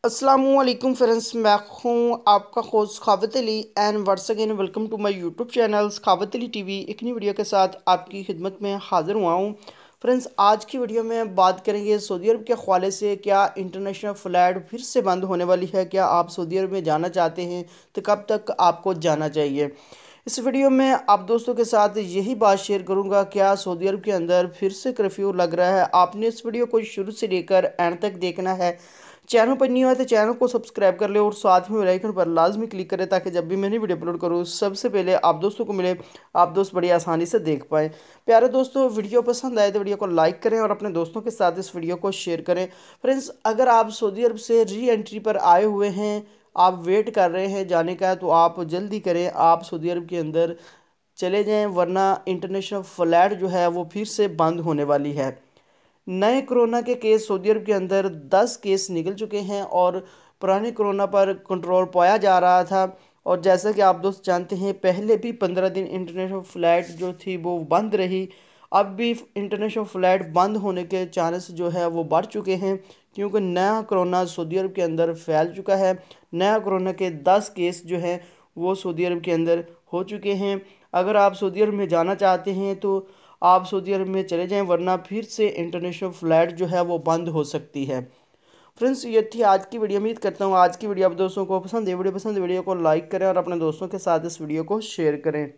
अस्सलामुअलैकुम फ्रेंड्स, मैं हूँ आपका host Khawat Ali and once again welcome to my YouTube channel Khawat Ali TV. एक नई वीडियो के साथ आपकी खिदमत में हाज़िर हुआ हूँ। फ्रेंड्स, आज की वीडियो में बात करेंगे सऊदी अरब के हवाले से। क्या इंटरनेशनल फ़्लाइट फिर से बंद होने वाली है? क्या आप सऊदी अरब में जाना चाहते हैं तो कब तक आपको जाना चाहिए? इस वीडियो में आप दोस्तों के साथ यही बात शेयर करूंगा, क्या सऊदी अरब के अंदर फिर से कर्फ्यू लग रहा है। आपने इस वीडियो को शुरू से लेकर एंड तक देखना है। चैनल पर नहीं हुआ तो चैनल को सब्सक्राइब कर ले और साथ में बेल आइकन पर लाजमी क्लिक करें ताकि जब भी मैंने वीडियो अपलोड करूँ सबसे पहले आप दोस्तों को मिले, आप दोस्त बड़ी आसानी से देख पाएँ। प्यारे दोस्तों, वीडियो पसंद आए तो वीडियो को लाइक करें और अपने दोस्तों के साथ इस वीडियो को शेयर करें। फ्रेंड्स, अगर आप सऊदी अरब से री एंट्री पर आए हुए हैं, आप वेट कर रहे हैं जाने का, तो आप जल्दी करें, आप सऊदी अरब के अंदर चले जाएं, वरना इंटरनेशनल फ़्लाइट जो है वो फिर से बंद होने वाली है। नए कोरोना के केस सऊदी अरब के अंदर 10 केस निकल चुके हैं और पुराने कोरोना पर कंट्रोल पाया जा रहा था। और जैसा कि आप दोस्त जानते हैं, पहले भी 15 दिन इंटरनेशनल फ़्लाइट जो थी वो बंद रही। अब भी इंटरनेशनल फ़्लाइट बंद होने के चांस जो है वो बढ़ चुके हैं, क्योंकि नया कोरोना सऊदी अरब के अंदर फैल चुका है। नया कोरोना के 10 केस जो हैं वो सऊदी अरब के अंदर हो चुके हैं। अगर आप सऊदी अरब में जाना चाहते हैं तो आप सऊदी अरब में चले जाएं, वरना फिर से इंटरनेशनल फ़्लाइट जो है वो बंद हो सकती है। फ्रेंड्स, ये थी आज की वीडियो। उम्मीद करता हूँ आज की वीडियो आप दोस्तों को पसंद है। वीडियो पसंद है वीडियो को लाइक करें और अपने दोस्तों के साथ इस वीडियो को शेयर करें।